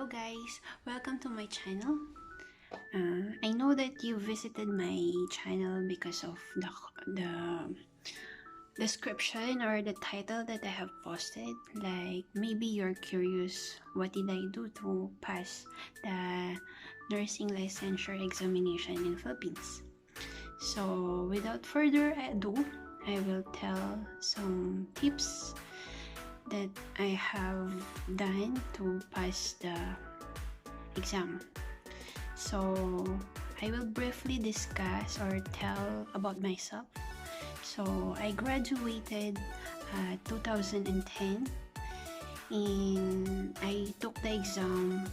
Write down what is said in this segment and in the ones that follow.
Hello guys, welcome to my channel. I know that you visited my channel because of the description or the title that I have posted. Like maybe you're curious what did I do to pass the nursing licensure examination in Philippines. So without further ado, I will tell some tips that I have done to pass the exam. So I will briefly discuss or tell about myself. So I graduated 2010 and I took the exam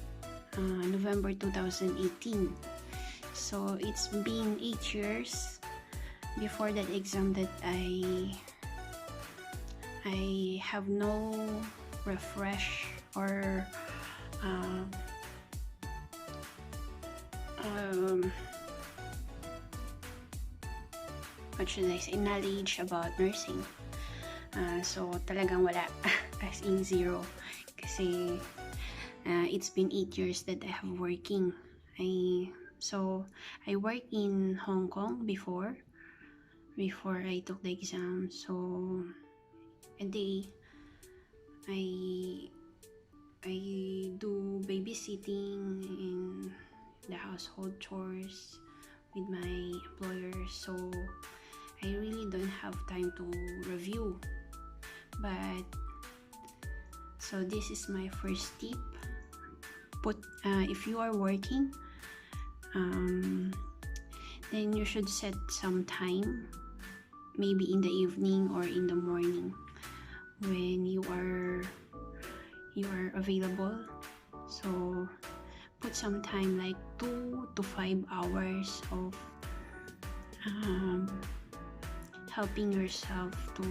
November 2018. So it's been 8 years before that exam that I have no refresh or what should I say, knowledge about nursing. So talagang wala, as in zero. Kasi it's been 8 years that I have working. So I worked in Hong Kong before I took the exam. So a day I do babysitting in the household chores with my employer, so I really don't have time to review. But so this is my first tip. If you are working, then you should set some time, maybe in the evening or in the morning when you are available. So put some time like 2 to 5 hours of helping yourself to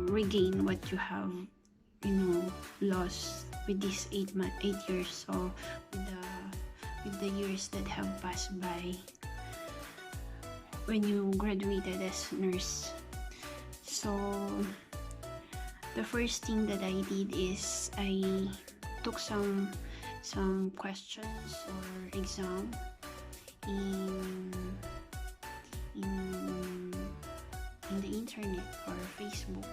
regain what you have lost with these 8 years. So with the years that have passed by when you graduated as nurse. So the first thing that I did is I took some questions or exam in the internet or Facebook.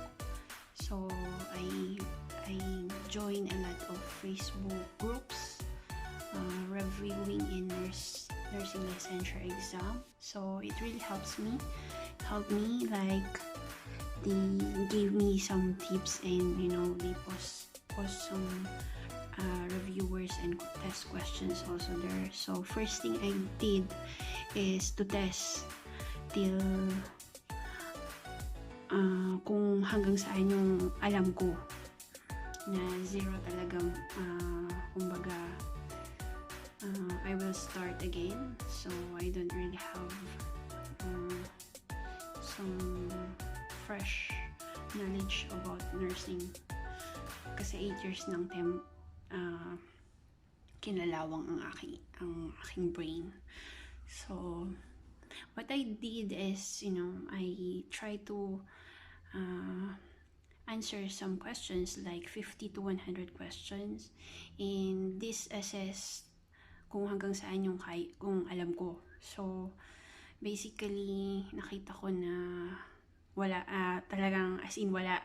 So I joined a lot of Facebook groups reviewing in nursing licensure exam. So it really helped me like they gave me some tips, and they post some reviewers and test questions also there. So first thing I did is to test till kung hanggang saan yung alam ko, na zero talagang kumbaga I will start again. So I don't really have some fresh knowledge about nursing kasi 8 years nang kinalawang ang aking brain. So what I did is I try to answer some questions like 50 to 100 questions, and this assess kung hanggang saan kung alam ko. So basically nakita ko na wala, talagang as in wala.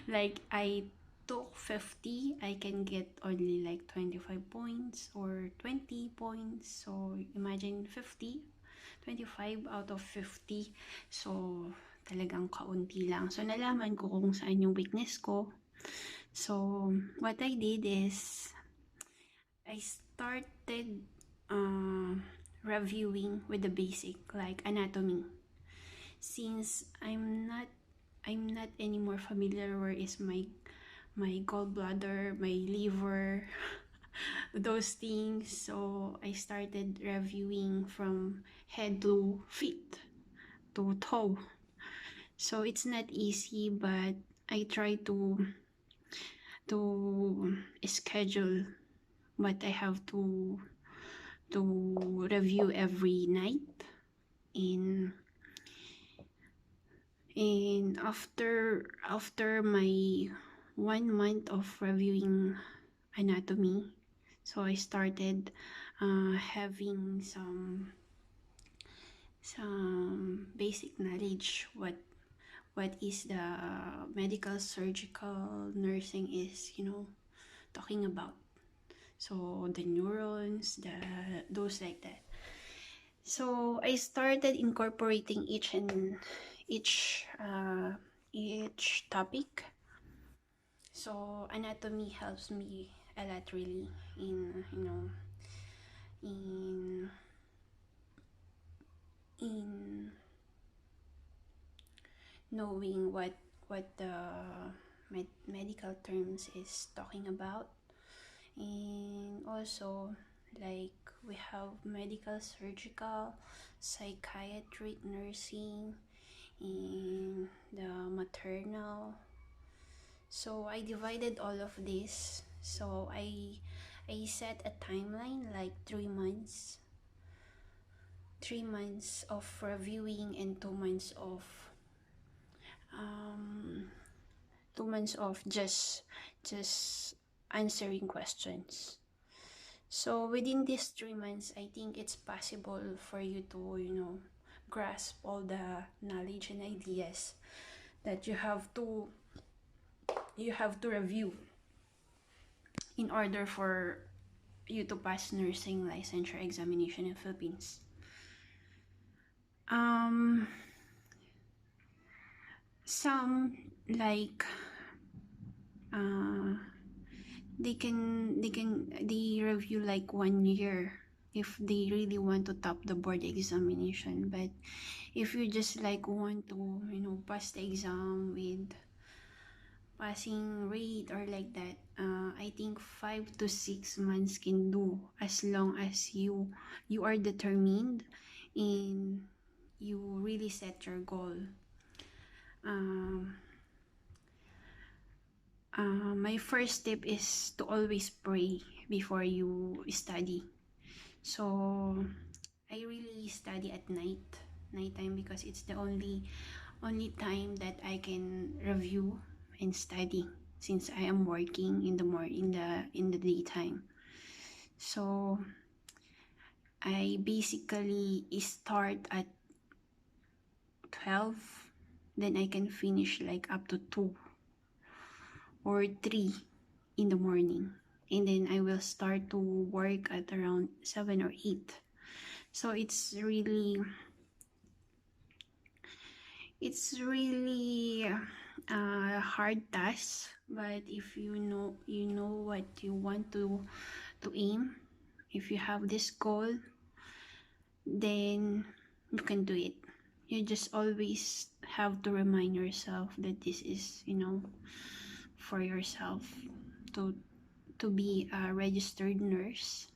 Like I took 50, I can get only like 25 points or 20 points. So imagine 50, 25 out of 50. So talagang kaunti lang. So nalaman ko kung saan yung weakness ko. So what I did is I started reviewing with the basic like anatomy. Since I'm not anymore familiar where is my gallbladder, my liver, those things. So I started reviewing from head to feet to toe. So it's not easy, but I try to schedule what I have to review every night. And after my 1 month of reviewing anatomy. So I started having some basic knowledge what is the medical surgical nursing is, talking about. So the neurons, those like that. So I started incorporating each topic. So anatomy helps me a lot really in in in knowing what the medical terms is talking about. And also, like, we have medical surgical, psychiatric nursing, and the maternal. So I divided all of this. So I set a timeline like 3 months, 3 months of reviewing and 2 months of um 2 months of just answering questions. So within these 3 months, I think it's possible for you to, grasp all the knowledge and ideas that you have to review in order for you to pass nursing licensure examination in Philippines. Some like they review like 1 year if they really want to top the board examination. But if you just like want to pass the exam with passing rate or like that, I think 5 to 6 months can do, as long as you are determined and you really set your goal. My first tip is to always pray before you study. So I really study at nighttime, because it's the only time that I can review and study, since I am working in the daytime. So I basically start at 12, then I can finish like up to 2 or 3 in the morning, and then I will start to work at around 7 or 8. So it's really a hard task, but if you know what you want to aim, if you have this goal, then you can do it. You just always have to remind yourself that this is for yourself to be a registered nurse.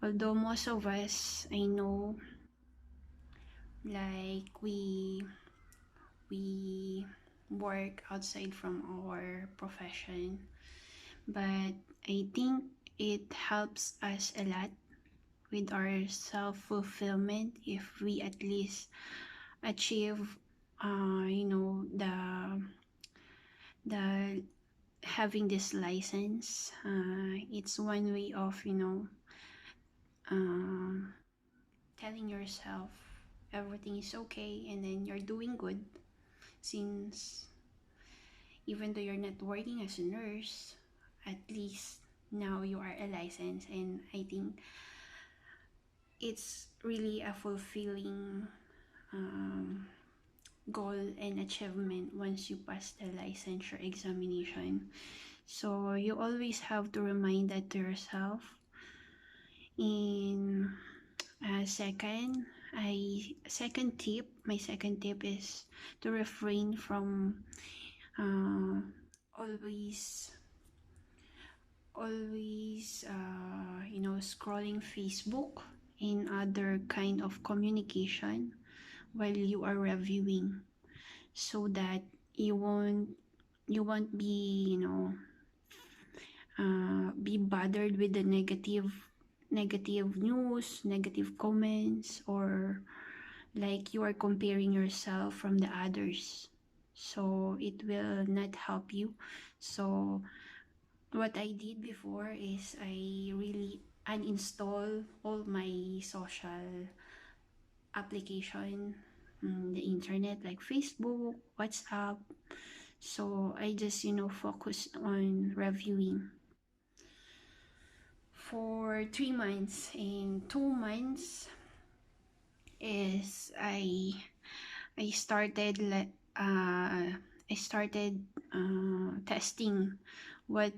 Although most of us, I know, like we work outside from our profession, but I think it helps us a lot with our self-fulfillment if we at least achieve the having this license. It's one way of telling yourself everything is okay, and then you're doing good, since even though you're not working as a nurse, at least now you are a license. And I think it's really a fulfilling goal and achievement once you pass the licensure examination. So you always have to remind that to yourself. In second tip, my second tip is to refrain from always scrolling Facebook and other kind of communication while you are reviewing, so that you won't be be bothered with the negative news, negative comments, or like you are comparing yourself from the others. So it will not help you. So what I did before is I really uninstall all my social application, the internet like Facebook, WhatsApp. So I just, focus on reviewing for 3 months. In 2 months is I started I started testing what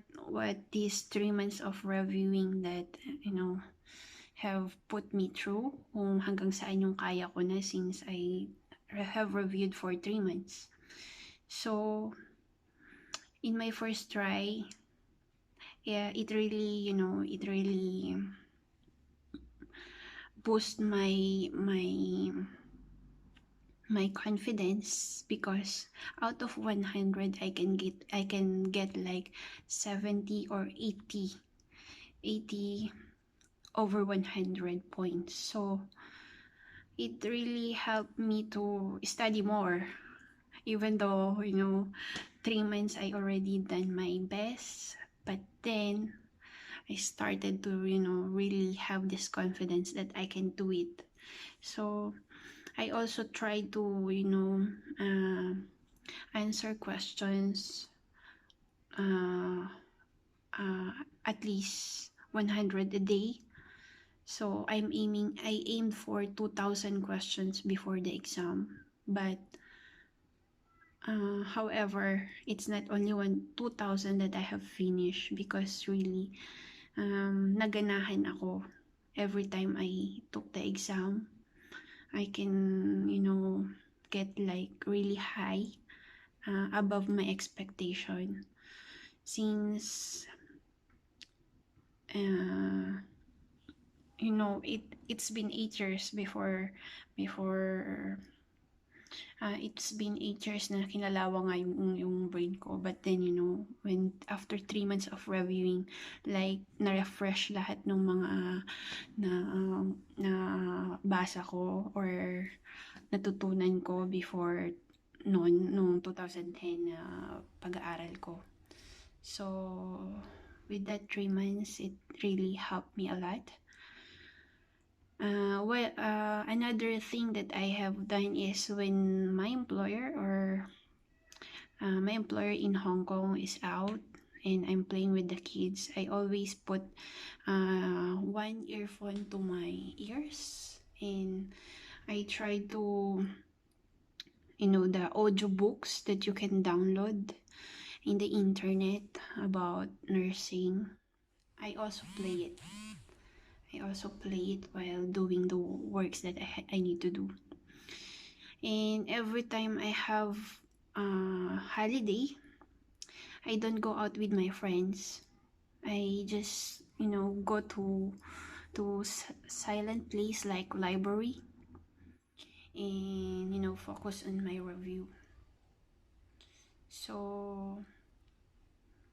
these 3 months of reviewing that have put me through, kung hanggang saan yung kaya ko na since I have reviewed for 3 months. So in my first try, yeah, it really boost my confidence, because out of 100 I can get like 70 or 80 over 100 points. So it really helped me to study more, even though 3 months I already done my best. But then I started to really have this confidence that I can do it. So I also try to answer questions uh, at least 100 a day. So I aimed for 2,000 questions before the exam. But however, it's not only 2,000 that I have finished, because really naganahan ako every time I took the exam. I can get like really high, above my expectation, since it's been 8 years before it's been 8 years na kinalawa nga yung brain ko. But then, when after 3 months of reviewing, like, na-refresh lahat ng mga na basa ko or natutunan ko before nung 2010 na pag-aaral ko. So, with that 3 months, it really helped me a lot. Another thing that I have done is when my employer in Hong Kong is out and I'm playing with the kids, I always put one earphone to my ears, and I try to, the audiobooks that you can download in the internet about nursing. I also play it while doing the works that I need to do. And every time I have holiday, I don't go out with my friends. I just go to silent place like library, and focus on my review. So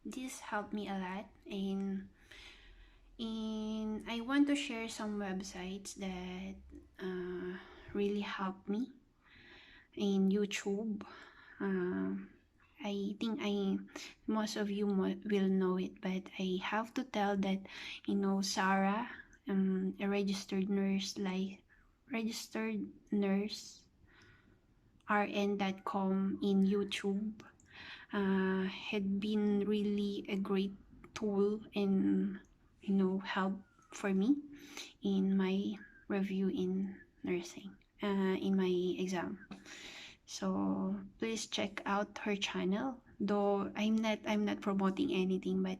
this helped me a lot, and I want to share some websites that really helped me in YouTube. I think most of you will know it, but I have to tell that Sarah, a registered nurse RN.com in YouTube, had been really a great tool and help for me in my review in nursing, in my exam. So please check out her channel. Though I'm not promoting anything, but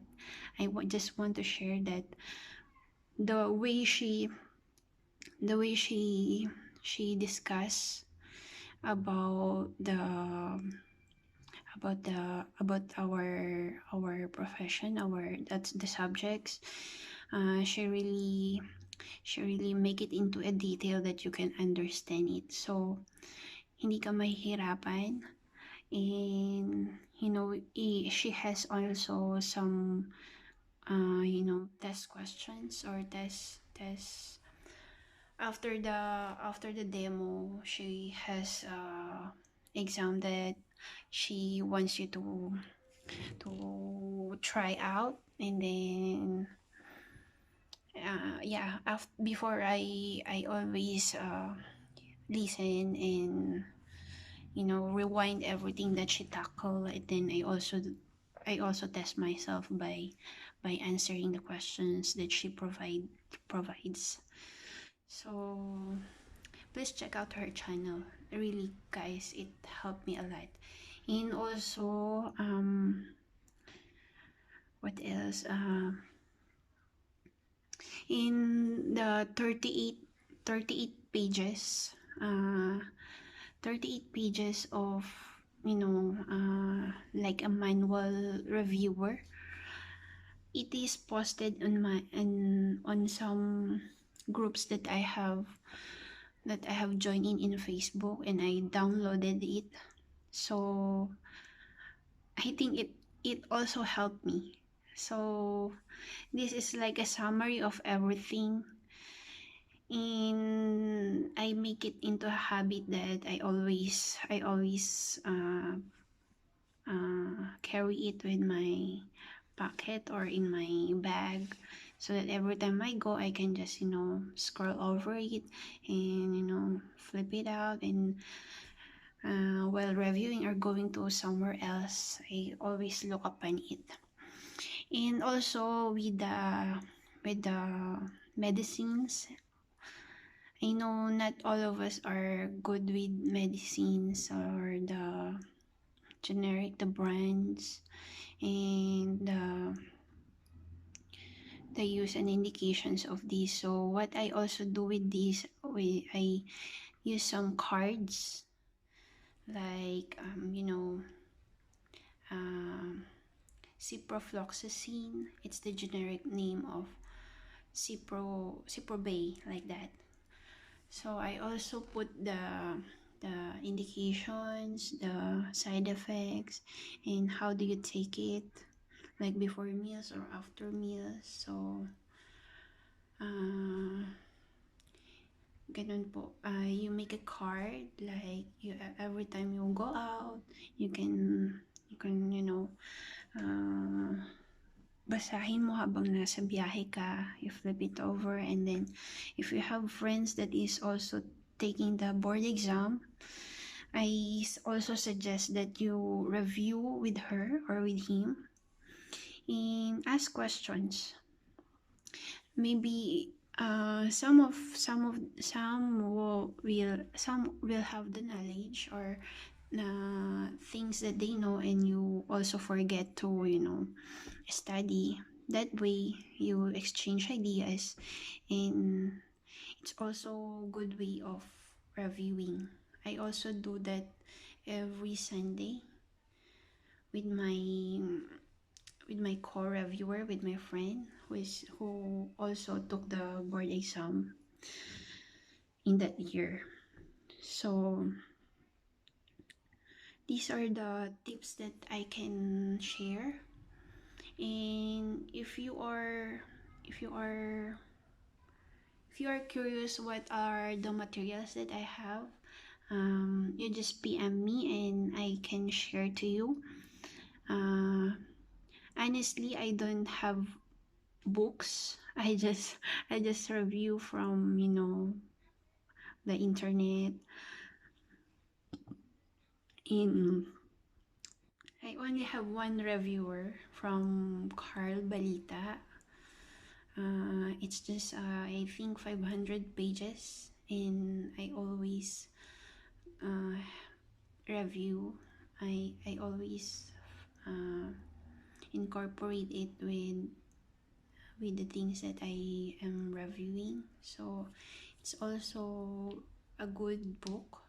I just want to share that the way she discuss about our profession, that's the subjects. She really make it into a detail that you can understand it. So hindi ka mahihirapan. And she has also some test questions or test after the demo. She has exam that she wants you to try out, And then yeah, before I always listen and rewind everything that she tackle, and then I also test myself by answering the questions that she provides. So please check out her channel. Really, guys, it helped me a lot. And also what else, in the 38 pages, uh 38 pages of like a manual reviewer. It is posted on some groups that I have joined in Facebook, and I downloaded it. So I think it also helped me. So this is like a summary of everything, and I make it into a habit that I always carry it with my pocket or in my bag, so that every time I go I can just scroll over it and flip it out, and while reviewing or going to somewhere else I always look upon it. And also with the medicines, I know not all of us are good with medicines or the brands, and the use and indications of these. So what I also do with these, I use some cards, like um, ciprofloxacin. It's the generic name of Ciprobay, like that. So I also put the indications, the side effects, and how do you take it, like before meals or after meals. So ganun po. You make a card, like every time you go out, you can basahin mo habang nasa biyahe ka. You flip it over, and then if you have friends that is also taking the board exam, I also suggest that you review with her or with him and ask questions. Maybe some will have the knowledge or things that they know, and you also forget to study. That way you exchange ideas, and it's also a good way of reviewing. I also do that every Sunday with my co-reviewer, with my friend who also took the board exam in that year. So these are the tips that I can share. And if you are curious what are the materials that I have, you just PM me and I can share to you. Honestly, I don't have books. I just review from the internet. In I only have one reviewer from Carl Balita. It's just I think 500 pages, and I always review. I always incorporate it with the things that I am reviewing. So it's also a good book.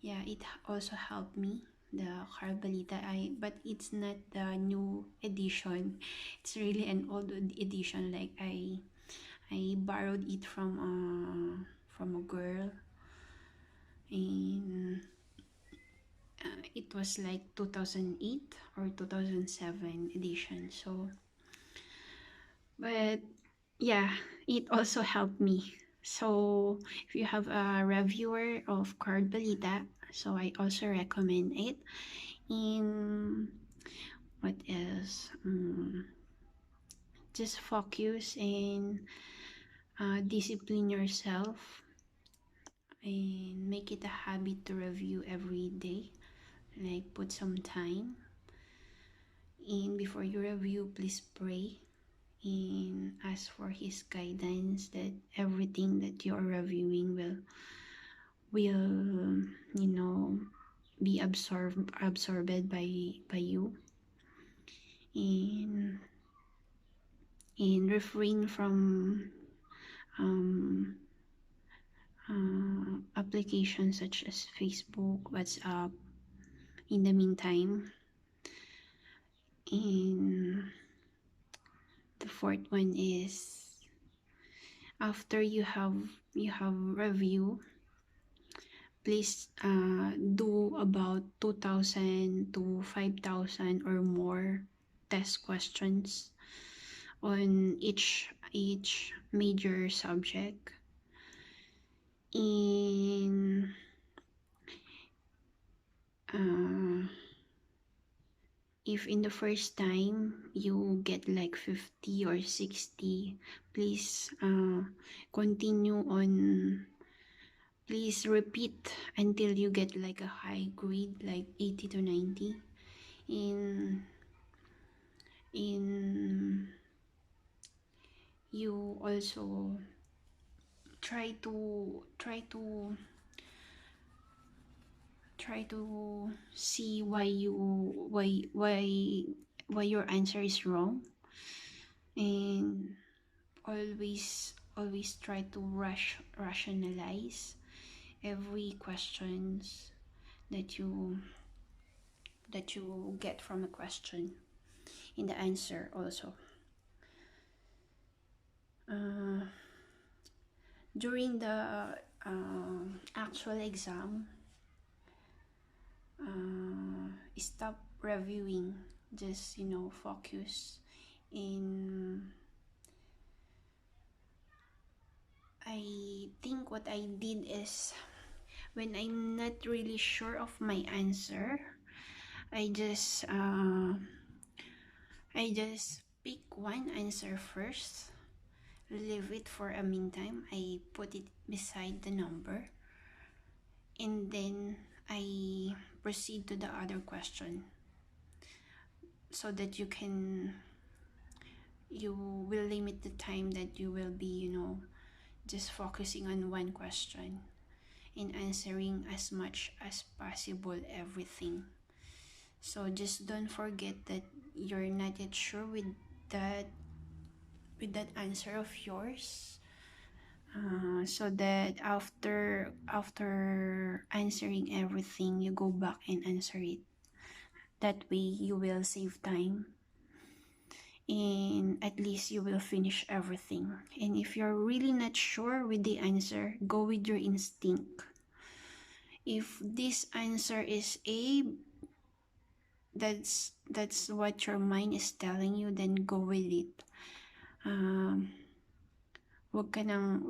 Yeah, it also helped me, the Carbalita. But it's not the new edition. It's really an old edition. Like I borrowed it from a girl, and it was like 2008 or 2007 edition. So, but yeah, it also helped me. So if you have a reviewer of Carbalita, so I also recommend it. In what else? just focus and discipline yourself and make it a habit to review every day. Like, put some time, and before you review, please pray and ask for his guidance that everything that you are reviewing will be absorbed by you, and refrain from um, applications such as Facebook, WhatsApp in the meantime. And the fourth one is, after you have review, please do about 2,000 to 5,000 or more test questions on each major subject. In if in the first time you get like 50 or 60, please continue on. Please repeat until you get like a high grade, like 80 to 90. In you also try to see why your answer is wrong, and always try to rationalize every questions that you get from a question in the answer also. During the actual exam, stop reviewing, just focus in. I think what I did is, when I'm not really sure of my answer, I just pick one answer first, leave it for a meantime, I put it beside the number, and then I proceed to the other question, so that you will limit the time that you will be just focusing on one question and answering as much as possible everything. So just don't forget that you're not yet sure with that answer of yours, so that after answering everything, you go back and answer it. That way you will save time, and at least you will finish everything. And if you're really not sure with the answer, go with your instinct. If this answer is A, that's what your mind is telling you, then go with it. Wag ka nang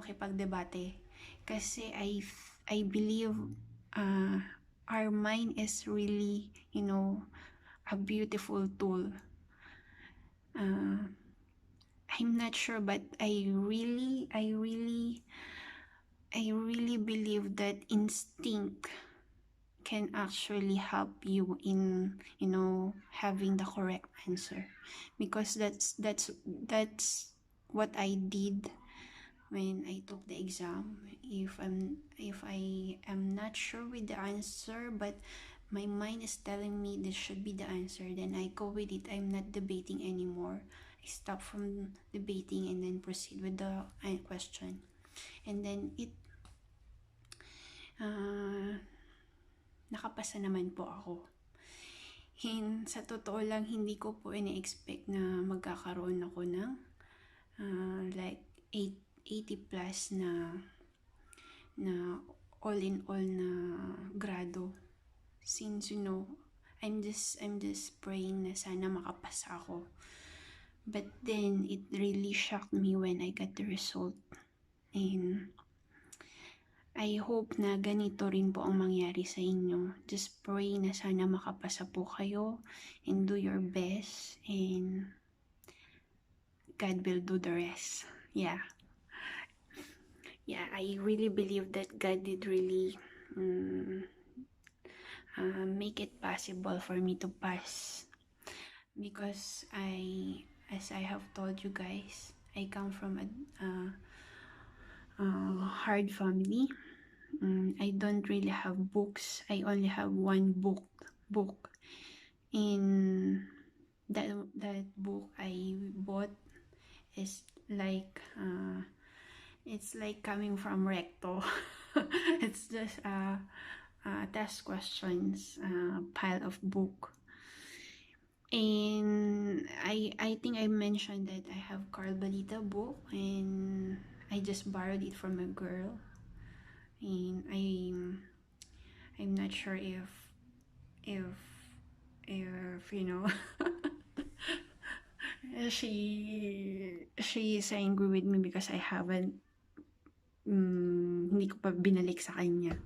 makipagdebate, kasi I believe our mind is really a beautiful tool. I'm not sure, but I really believe that instinct can actually help you in having the correct answer, because that's what I did when I took the exam. If I am not sure with the answer, but my mind is telling me this should be the answer, then I go with it. I'm not debating anymore. I stop from debating and then proceed with the question. And then nakapasa naman po ako. Sa totoo lang, hindi ko po ina-expect na magkakaroon ako ng like 80 plus na all in all na grado. Since I'm just praying na sana makapasa ako. But then it really shocked me when I got the result. And I hope na ganito rin po ang mangyari sa inyo. Just pray na sana makapasa po kayo and do your best, and God will do the rest. Yeah, I really believe that God did really make it possible for me to pass, because as I have told you guys, I come from a hard family. I don't really have books. I only have one book. In that book I bought is like it's like coming from recto. It's just test questions pile of book. And I think I mentioned that I have Carl Balita book, and I just borrowed it from a girl, and I'm not sure if you know she is angry with me because I haven't hindi ko pa binalik sa kanya.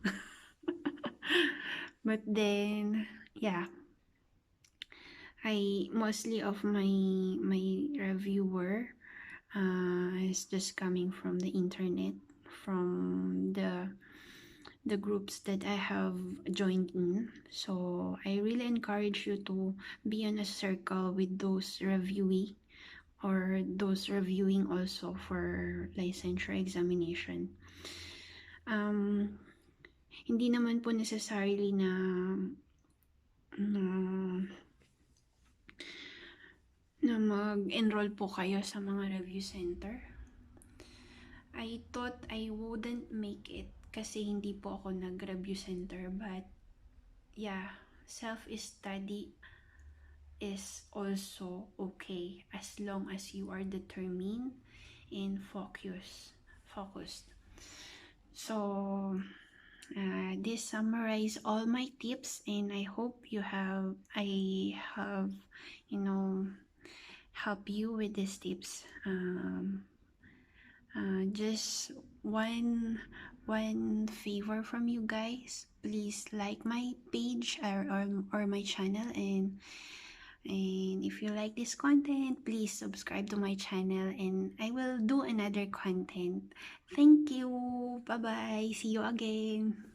But then yeah, I mostly of my reviewer is just coming from the internet, from the groups that I have joined in. So I really encourage you to be in a circle with those reviewee or those reviewing also for licensure examination. Hindi naman po necessarily na mag-enroll po kayo sa mga review center. I thought I wouldn't make it kasi hindi po ako nag-review center, but yeah, self-study is also okay as long as you are determined and focused. So this summarize all my tips, and I hope I have help you with these tips. Just one favor from you guys, please like my page or my channel, and if you like this content, please subscribe to my channel, and I will do another content. Thank you. Bye bye. See you again.